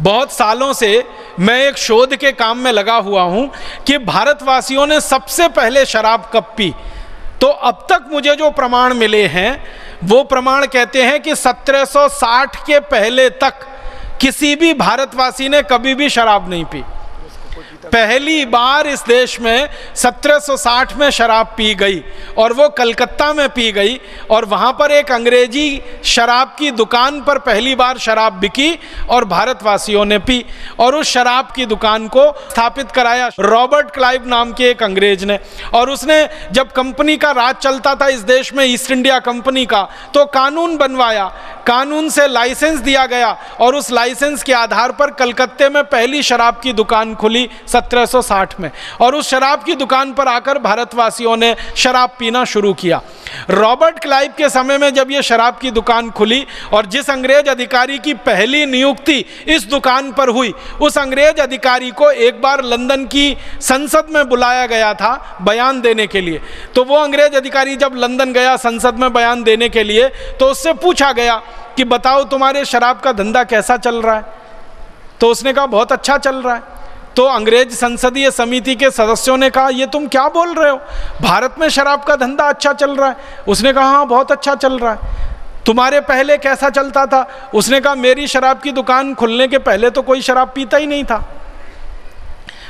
बहुत सालों से मैं एक शोध के काम में लगा हुआ हूं कि भारतवासियों ने सबसे पहले शराब कब पी। तो अब तक मुझे जो प्रमाण मिले हैं वो प्रमाण कहते हैं कि 1760 के पहले तक किसी भी भारतवासी ने कभी भी शराब नहीं पी। पहली बार इस देश में 1760 में शराब पी गई और वो कलकत्ता में पी गई, और वहाँ पर एक अंग्रेजी शराब की दुकान पर पहली बार शराब बिकी और भारतवासियों ने पी, और उस शराब की दुकान को स्थापित कराया रॉबर्ट क्लाइव नाम के एक अंग्रेज ने। और उसने जब कंपनी का राज चलता था इस देश में, ईस्ट इंडिया कंपनी का, तो कानून बनवाया, कानून से लाइसेंस दिया गया और उस लाइसेंस के आधार पर कलकत्ते में पहली शराब की दुकान खुली 1760 में, और उस शराब की दुकान पर आकर भारतवासियों ने शराब पीना शुरू किया। रॉबर्ट क्लाइव के समय में जब ये शराब की दुकान खुली और जिस अंग्रेज अधिकारी की पहली नियुक्ति इस दुकान पर हुई, उस अंग्रेज अधिकारी को एक बार लंदन की संसद में बुलाया गया था बयान देने के लिए। तो वो अंग्रेज अधिकारी जब लंदन गया संसद में बयान देने के लिए, तो उससे पूछा गया कि बताओ तुम्हारे शराब का धंधा कैसा चल रहा है। तो उसने कहा बहुत अच्छा चल रहा है। तो अंग्रेज संसदीय समिति के सदस्यों ने कहा ये तुम क्या बोल रहे हो, भारत में शराब का धंधा अच्छा चल रहा है। उसने कहा हाँ बहुत अच्छा चल रहा है। तुम्हारे पहले कैसा चलता था? उसने कहा मेरी शराब की दुकान खुलने के पहले तो कोई शराब पीता ही नहीं था।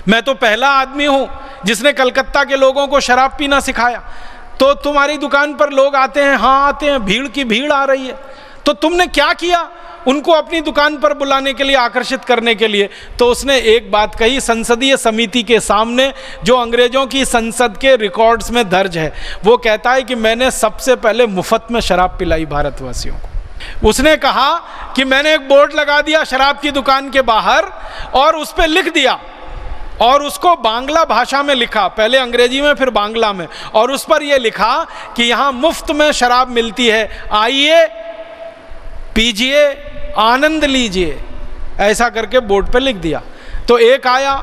मैं तो पहला आदमी हूँ जिसने कलकत्ता के लोगों को शराब पीना सिखाया। तो तुम्हारी दुकान पर लोग आते हैं, हाँ आते हैं, भीड़ की भीड़ आ रही है। तो तुमने क्या किया उनको अपनी दुकान पर बुलाने के लिए, आकर्षित करने के लिए? तो उसने एक बात कही संसदीय समिति के सामने, जो अंग्रेजों की संसद के रिकॉर्ड्स में दर्ज है। वो कहता है कि मैंने सबसे पहले मुफ्त में शराब पिलाई भारतवासियों को। उसने कहा कि मैंने एक बोर्ड लगा दिया शराब की दुकान के बाहर और उस पर लिख दिया, और उसको बांग्ला भाषा में लिखा, पहले अंग्रेजी में फिर बांग्ला में, और उस पर यह लिखा कि यहाँ मुफ्त में शराब मिलती है, आइए पीजिए, आनंद लीजिए। ऐसा करके बोर्ड पे लिख दिया। तो एक आया,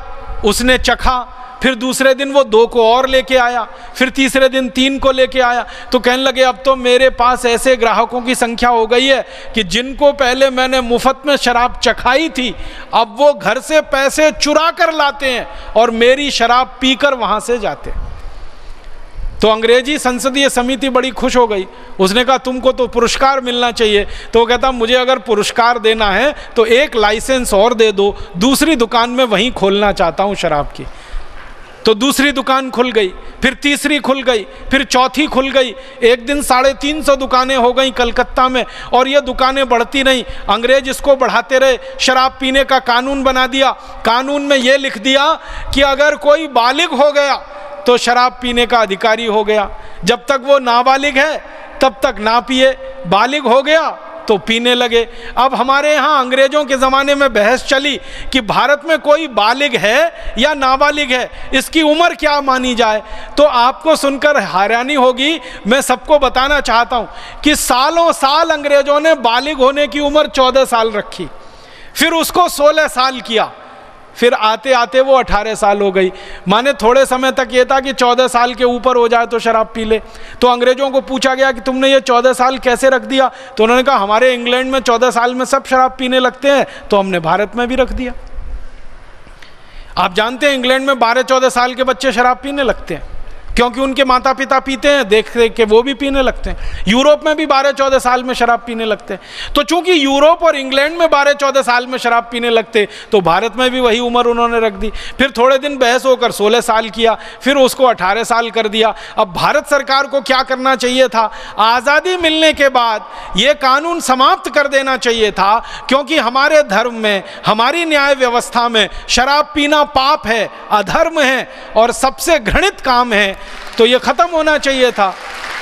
उसने चखा, फिर दूसरे दिन वो 2 को और लेके आया, फिर तीसरे दिन 3 को लेके आया। तो कहने लगे अब तो मेरे पास ऐसे ग्राहकों की संख्या हो गई है कि जिनको पहले मैंने मुफ्त में शराब चखाई थी, अब वो घर से पैसे चुरा कर लाते हैं और मेरी शराब पीकर वहां से जाते हैं। तो अंग्रेजी संसदीय समिति बड़ी खुश हो गई। उसने कहा तुमको तो पुरस्कार मिलना चाहिए। तो वो कहता मुझे अगर पुरस्कार देना है तो एक लाइसेंस और दे दो, दूसरी दुकान में वहीं खोलना चाहता हूँ शराब की। तो दूसरी दुकान खुल गई, फिर तीसरी खुल गई, फिर चौथी खुल गई। एक दिन 350 दुकानें हो गई कलकत्ता में, और ये दुकानें बढ़ती नहीं। अंग्रेज इसको बढ़ाते रहे, शराब पीने का कानून बना दिया। कानून में ये लिख दिया कि अगर कोई बालिग हो गया तो शराब पीने का अधिकारी हो गया। जब तक वो नाबालिग है तब तक ना पिए, बालिग हो गया तो पीने लगे। अब हमारे यहाँ अंग्रेजों के ज़माने में बहस चली कि भारत में कोई बालिग है या नाबालिग है, इसकी उम्र क्या मानी जाए। तो आपको सुनकर हैरानी होगी, मैं सबको बताना चाहता हूँ कि सालों साल अंग्रेजों ने बालिग होने की उम्र 14 साल रखी, फिर उसको 16 साल किया, फिर आते आते वो 18 साल हो गई। माने थोड़े समय तक ये था कि 14 साल के ऊपर हो जाए तो शराब पी ले। तो अंग्रेजों को पूछा गया कि तुमने ये 14 साल कैसे रख दिया? तो उन्होंने कहा हमारे इंग्लैंड में 14 साल में सब शराब पीने लगते हैं, तो हमने भारत में भी रख दिया। आप जानते हैं इंग्लैंड में 12-14 साल के बच्चे शराब पीने लगते हैं, क्योंकि उनके माता पिता पीते हैं, देख देख के वो भी पीने लगते हैं। यूरोप में भी 12-14 साल में शराब पीने लगते हैं। तो चूंकि यूरोप और इंग्लैंड में 12-14 साल में शराब पीने लगते, तो भारत में भी वही उम्र उन्होंने रख दी। फिर थोड़े दिन बहस होकर 16 साल किया, फिर उसको 18 साल कर दिया। अब भारत सरकार को क्या करना चाहिए था? आज़ादी मिलने के बाद ये कानून समाप्त कर देना चाहिए था, क्योंकि हमारे धर्म में, हमारी न्याय व्यवस्था में शराब पीना पाप है, अधर्म है और सबसे घृणित काम है। तो ये खत्म होना चाहिए था।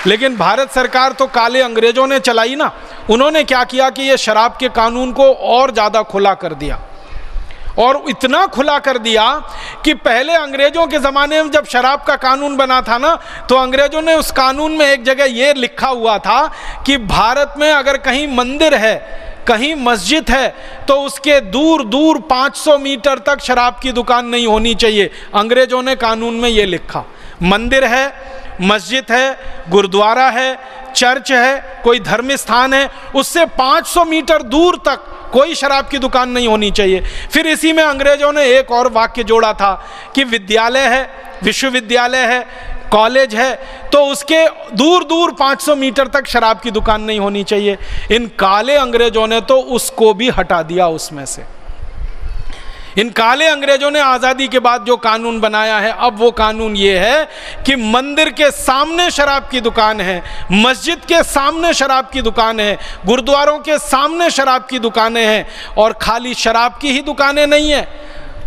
लेकिन भारत सरकार तो काले अंग्रेजों ने चलाई ना। उन्होंने क्या किया कि ये शराब के कानून को और ज़्यादा खुला कर दिया, और इतना खुला कर दिया कि पहले अंग्रेजों के ज़माने में जब शराब का कानून बना था ना, तो अंग्रेजों ने उस कानून में एक जगह ये लिखा हुआ था कि भारत में अगर कहीं मंदिर है, कहीं मस्जिद है, तो उसके दूर दूर 500 मीटर तक शराब की दुकान नहीं होनी चाहिए। अंग्रेजों ने कानून में ये लिखा। मंदिर है, मस्जिद है, गुरुद्वारा है, चर्च है, कोई धर्म स्थान है, उससे 500 मीटर दूर तक कोई शराब की दुकान नहीं होनी चाहिए। फिर इसी में अंग्रेजों ने एक और वाक्य जोड़ा था कि विद्यालय है, विश्वविद्यालय है, कॉलेज है, तो उसके दूर दूर 500 मीटर तक शराब की दुकान नहीं होनी चाहिए। इन काले अंग्रेजों ने तो उसको भी हटा दिया उसमें से। इन काले अंग्रेजों ने आज़ादी के बाद जो कानून बनाया है, अब वो कानून ये है कि मंदिर के सामने शराब की दुकान है, मस्जिद के सामने शराब की दुकान है, गुरुद्वारों के सामने शराब की दुकानें हैं, और खाली शराब की ही दुकानें नहीं है,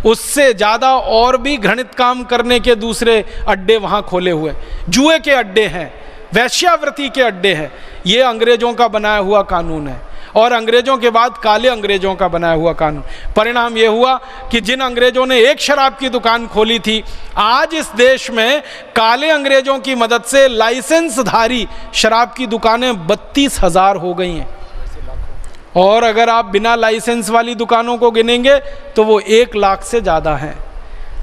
उससे ज़्यादा और भी घृणित काम करने के दूसरे अड्डे वहाँ खोले हुए, जुए के अड्डे हैं, वैश्यावृत्ति के अड्डे हैं। ये अंग्रेजों का बनाया हुआ कानून है, और अंग्रेजों के बाद काले अंग्रेजों का बनाया हुआ कानून। परिणाम ये हुआ कि जिन अंग्रेजों ने एक शराब की दुकान खोली थी, आज इस देश में काले अंग्रेजों की मदद से लाइसेंसधारी शराब की दुकानें 32,000 हो गई हैं, और अगर आप बिना लाइसेंस वाली दुकानों को गिनेंगे तो वो 1 लाख से ज़्यादा हैं।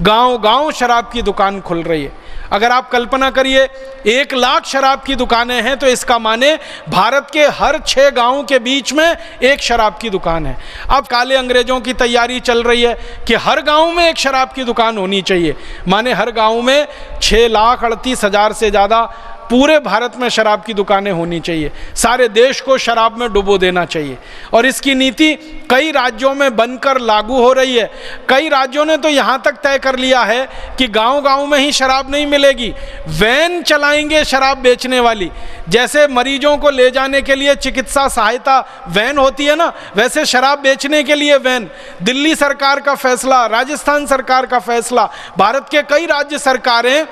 गांव गांव शराब की दुकान खुल रही है। अगर आप कल्पना करिए 1 लाख शराब की दुकानें हैं, तो इसका माने भारत के हर 6 गांवों के बीच में एक शराब की दुकान है। अब काले अंग्रेजों की तैयारी चल रही है कि हर गांव में एक शराब की दुकान होनी चाहिए, माने हर गांव में 6,38,000 से ज़्यादा पूरे भारत में शराब की दुकानें होनी चाहिए, सारे देश को शराब में डुबो देना चाहिए। और इसकी नीति कई राज्यों में बनकर लागू हो रही है। कई राज्यों ने तो यहाँ तक तय कर लिया है कि गांव-गांव में ही शराब नहीं मिलेगी, वैन चलाएंगे शराब बेचने वाली। जैसे मरीजों को ले जाने के लिए चिकित्सा सहायता वैन होती है ना, वैसे शराब बेचने के लिए वैन। दिल्ली सरकार का फैसला, राजस्थान सरकार का फैसला, भारत के कई राज्य सरकारें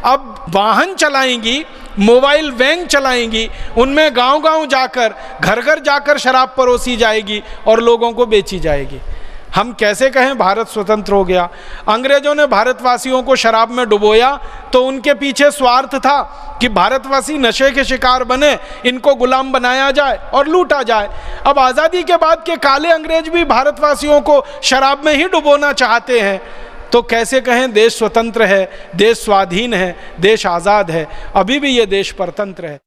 अब वाहन चलाएंगी, मोबाइल वैन चलाएंगी, उनमें गांव-गांव जाकर, घर-घर जाकर शराब परोसी जाएगी और लोगों को बेची जाएगी। हम कैसे कहें भारत स्वतंत्र हो गया? अंग्रेजों ने भारतवासियों को शराब में डुबोया तो उनके पीछे स्वार्थ था कि भारतवासी नशे के शिकार बने, इनको गुलाम बनाया जाए और लूटा जाए। अब आज़ादी के बाद के काले अंग्रेज भी भारतवासियों को शराब में ही डुबोना चाहते हैं, तो कैसे कहें देश स्वतंत्र है, देश स्वाधीन है, देश आज़ाद है? अभी भी ये देश परतंत्र है।